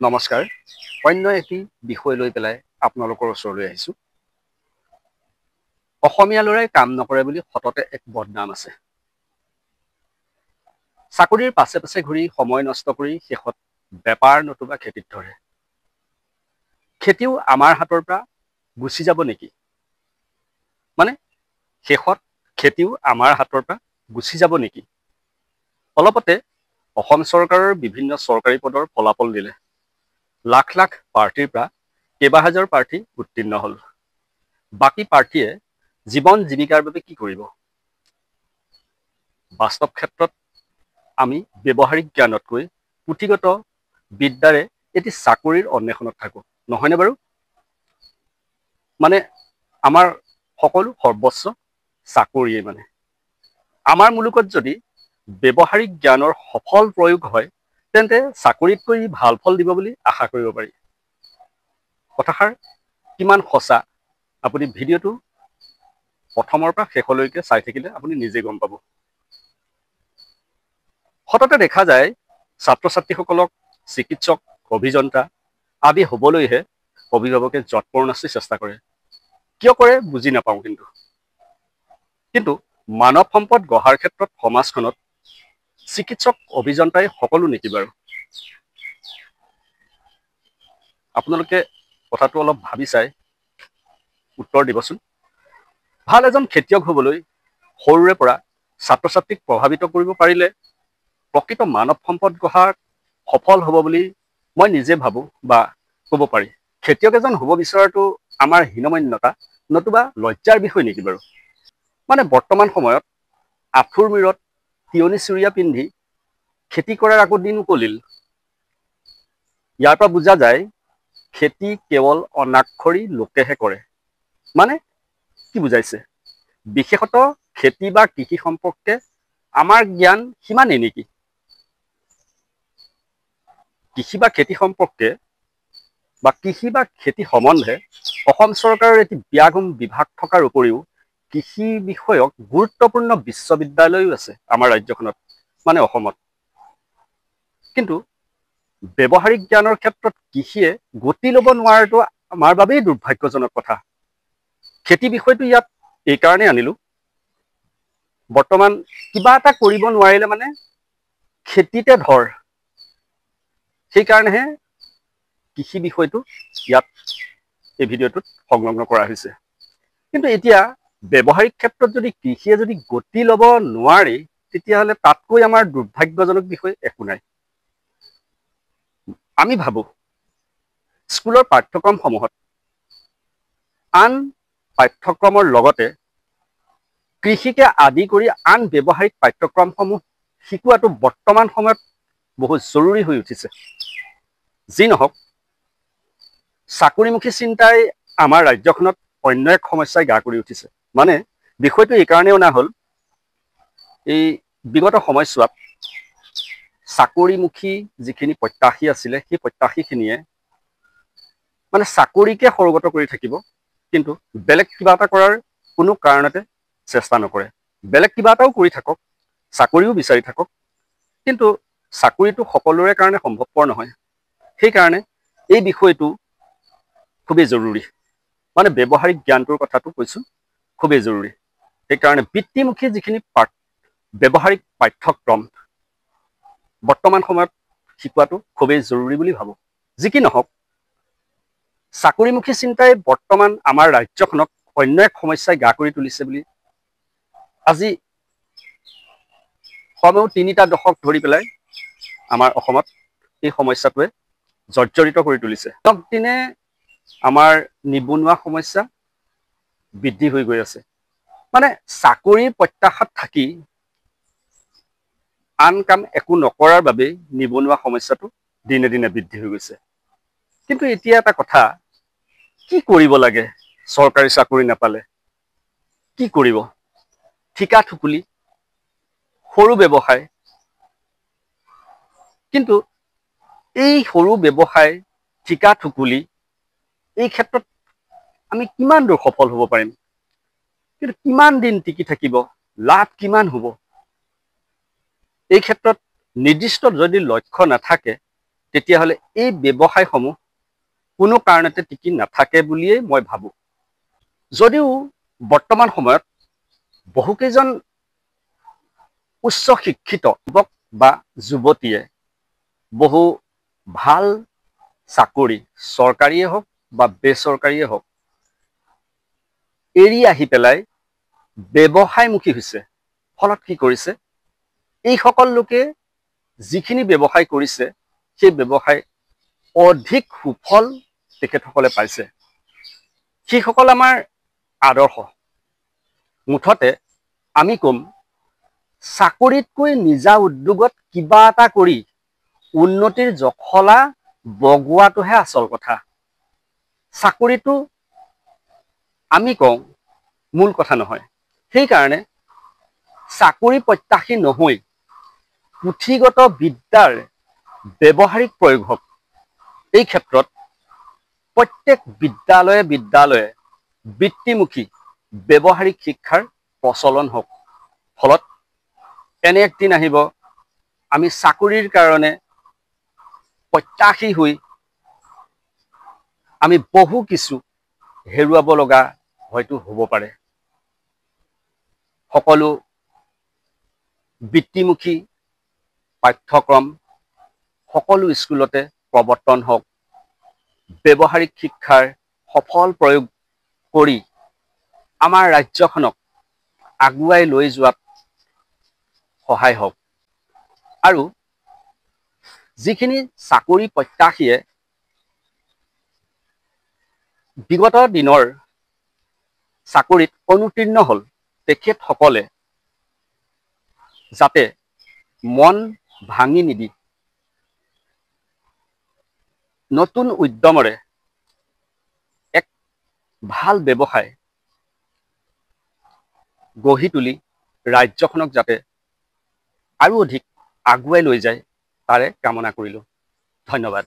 নমস্কাৰ। অন্য এটি বিষয় লৈ পেলাই আপোনালোকৰ ওচৰলৈ আহিছোঁ। অসমীয়া ল'ৰাই কাম নকৰে বুলি সততে এক বদনাম আছে। চাকৰিৰ পাছে পাছে ঘূৰি সময় নষ্ট কৰি শেষত বেপাৰ নতুবা খেতিত ধৰে। খেতিও আমাৰ হাতৰ পৰা গুচি যাব নেকি? মানে শেষত খেতিও আমাৰ হাতৰ পৰা গুচি যাব নেকি? অলপতে অসম চৰকাৰৰ বিভিন্ন চৰকাৰী পদৰ ফলাফল দিলে। লাখ লাখ প্ৰাৰ্থীৰ পৰা কেইবা হাজাৰ প্ৰাৰ্থী উত্তীৰ্ণ হ'ল। বাকী প্ৰাৰ্থীয়ে জীৱন জীৱিকাৰ বাবে কি কৰিব? বাস্তৱ ক্ষেত্ৰত আমি ব্যৱহাৰিক জ্ঞানতকৈ পুথিগত বিদ্যাৰে এটি চাকৰিৰ অন্বেষণত থাকোঁ, নহয়নে বাৰু? মানে আমাৰ সকলো সৰ্বস্ব চাকৰিয়ে মানে। আমাৰ মুলুকত যদি ব্যৱহাৰিক জ্ঞানৰ সফল প্ৰয়োগ হয়, তেন্তে চাকৰিতকৈ ভাল ফল দিব বুলি আশা কৰিব পাৰি। কথাষাৰ কিমান সঁচা আপুনি ভিডিঅ'টো প্ৰথমৰ পৰা শেষলৈকে চাই থাকিলে আপুনি নিজে গম পাব। সততে দেখা যায় ছাত্ৰ ছাত্ৰীসকলক চিকিৎসক, অভিযন্তা আদি হ'বলৈহে অভিভাৱকে যৎপৰোনাস্তি চেষ্টা কৰে। কিয় কৰে বুজি নাপাওঁ কিন্তু মানৱ সম্পদ গঢ়াৰ ক্ষেত্ৰত সমাজখনত চিকিৎসক, অভিযন্তাই সকলো নেকি বাৰু? আপোনালোকে কথাটো অলপ ভাবি চাই উত্তৰ দিবচোন। ভাল এজন খেতিয়ক হ'বলৈ সৰুৰে পৰা ছাত্ৰ ছাত্ৰীক প্ৰভাৱিত কৰিব পাৰিলে প্ৰকৃত মানৱ সম্পদ গঢ়াত সফল হ'ব বুলি মই নিজে ভাবোঁ বা ক'ব পাৰি। খেতিয়ক এজন হ'ব বিচৰাটো আমাৰ হীনমন্যতা নতুবা লজ্জাৰ বিষয় নেকি বাৰু? মানে বৰ্তমান সময়ত আঁঠুৰ মূৰত তিয়নি চুৰিয়া পিন্ধি খেতি কৰাৰ আকৌ দিন উকলিল। ইয়াৰ পৰা বুজা যায় খেতি কেৱল অনাক্ষৰী লোকেহে কৰে। মানে কি বুজাইছে? বিশেষত খেতি বা কৃষি সম্পৰ্কে আমাৰ জ্ঞান সিমানেই নেকি? কৃষি বা খেতি সম্পৰ্কে বা কৃষি বা খেতি সম্বন্ধে অসম চৰকাৰৰ এটি ব্যাপক বিভাগ থকাৰ উপৰিও কৃষি বিষয়ক গুৰুত্বপূৰ্ণ বিশ্ববিদ্যালয়ো আছে আমাৰ ৰাজ্যখনত, মানে অসমত। কিন্তু ব্যৱহাৰিক জ্ঞানৰ ক্ষেত্ৰত কৃষিয়ে গতি ল'ব নোৱাৰাটো আমাৰ বাবেই দুৰ্ভাগ্যজনক কথা। খেতি বিষয়টো ইয়াত এইকাৰণেই আনিলোঁ, বৰ্তমান কিবা এটা কৰিব নোৱাৰিলে মানে খেতিতে ধৰ। সেইকাৰণেহে কৃষি বিষয়টো ইয়াত এই ভিডিঅ'টোত সংলগ্ন কৰা হৈছে। কিন্তু এতিয়া ব্যৱহাৰিক ক্ষেত্ৰত যদি কৃষিয়ে যদি গতি ল'ব নোৱাৰে, তেতিয়াহ'লে তাতকৈ আমাৰ দুৰ্ভাগ্যজনক বিষয় একো নাই। আমি ভাবোঁ স্কুলৰ পাঠ্যক্ৰমসমূহত আন পাঠ্যক্ৰমৰ লগতে কৃষিকে আদি কৰি আন ব্যৱহাৰিক পাঠ্যক্ৰমসমূহ শিকোৱাটো বৰ্তমান সময়ত বহুত জৰুৰী হৈ উঠিছে। যি নহওক, চাকৰিমুখী চিন্তাই আমাৰ ৰাজ্যখনত অন্য এক সমস্যাই গা কৰি উঠিছে। মানে বিষয়টো এইকাৰণেই অনা হ'ল, এই বিগত সময়ছোৱাত চাকৰিমুখী যিখিনি প্ৰত্যাশী আছিলে, সেই প্ৰত্যাশীখিনিয়ে মানে চাকৰিকে সৰুগত কৰি থাকিব, কিন্তু বেলেগ কিবা এটা কৰাৰ কোনো কাৰণতে চেষ্টা নকৰে। বেলেগ কিবা এটাও কৰি থাকক, চাকৰিও বিচাৰি থাকক, কিন্তু চাকৰিটো সকলোৰে কাৰণে সম্ভৱপৰ নহয়। সেইকাৰণে এই বিষয়টো খুবেই জৰুৰী। মানে ব্যৱহাৰিক জ্ঞানটোৰ কথাটো কৈছোঁ, খুবেই জৰুৰী। সেইকাৰণে বৃত্তিমুখী যিখিনি ব্যৱহাৰিক পাঠ্যক্ৰম বৰ্তমান সময়ত শিকোৱাটো খুবেই জৰুৰী বুলি ভাবোঁ। যি কি নহওক, চাকৰিমুখী চিন্তাই বৰ্তমান আমাৰ ৰাজ্যখনক অন্য এক সমস্যাই গা কৰি তুলিছে বুলি আজি কমেও ৩টা দশক ধৰি পেলাই আমাৰ অসমত এই সমস্যাটোৱে জৰ্জৰিত কৰি তুলিছে। দিনক দিনে আমাৰ নিবনুৱা সমস্যা বৃদ্ধি হৈ গৈ আছে। মানে চাকৰিৰ প্ৰত্যাশাত থাকি আন কাম একো নকৰাৰ বাবেই নিবনুৱা সমস্যাটো দিনে দিনে বৃদ্ধি হৈ গৈছে। কিন্তু এতিয়া এটা কথা, কি কৰিব লাগে চৰকাৰী চাকৰি নাপালে? কি কৰিব? ঠিকা থুকুলি, সৰু ব্যৱসায়। কিন্তু এই সৰু ব্যৱসায়, ঠিকা থুকুলি, এই ক্ষেত্ৰত আমি কিমান দূৰ সফল হ'ব পাৰিম? কিন্তু কিমান দিন টিকি থাকিব? লাভ কিমান হ'ব? এই ক্ষেত্ৰত নিৰ্দিষ্ট যদি লক্ষ্য নাথাকে, তেতিয়াহ'লে এই ব্যৱসায়সমূহ কোনো কাৰণতে টিকি নাথাকে বুলিয়েই মই ভাবোঁ। যদিও বৰ্তমান সময়ত বহুকেইজন উচ্চ শিক্ষিত যুৱক বা যুৱতীয়ে বহু ভাল চাকৰি, চৰকাৰীয়ে হওক বা বেচৰকাৰীয়ে হওক, এৰি আহি পেলাই ব্যৱসায়মুখী হৈছে। ফলত কি কৰিছে, এইসকল লোকে যিখিনি ব্যৱসায় কৰিছে সেই ব্যৱসায় অধিক সুফল তেখেতসকলে পাইছে। সেইসকল আমাৰ আদৰ্শ। মুঠতে আমি ক'ম, চাকৰিতকৈ নিজা উদ্যোগত কিবা এটা কৰি উন্নতিৰ জখলা বগোৱাটোহে আচল কথা। চাকৰিটো আমি কওঁ মূল কথা নহয়। সেইকাৰণে চাকৰি প্ৰত্যাশী নহৈ পুথিগত বিদ্যাৰ ব্যৱহাৰিক প্ৰয়োগ হওক। এই ক্ষেত্ৰত প্ৰত্যেক বিদ্যালয়ে বৃত্তিমুখী ব্যৱহাৰিক শিক্ষাৰ প্ৰচলন হওক। ফলত এনে এক দিন আহিব, আমি চাকৰিৰ কাৰণে প্ৰত্যাশী হৈ আমি বহু কিছু হেৰুৱাব লগা হয়তো হ'ব পাৰে। সকলো বৃত্তিমুখী পাঠ্যক্ৰম সকলো স্কুলতে প্ৰৱৰ্তন হওক। ব্যৱহাৰিক শিক্ষাৰ সফল প্ৰয়োগ কৰি আমাৰ ৰাজ্যখনক আগুৱাই লৈ যোৱাত সহায় হওক। আৰু যিখিনি চাকৰি প্ৰত্যাশীয়ে বিগত দিনৰ চাকৰিত অনুতীৰ্ণ হ'ল, তেখেতসকলে যাতে মন ভাঙি নিদি নতুন উদ্যমৰে এক ভাল ব্যৱসায় গঢ়ি তুলি ৰাজ্যখনক যাতে আৰু অধিক আগুৱাই লৈ যায়, তাৰে কামনা কৰিলোঁ। ধন্যবাদ।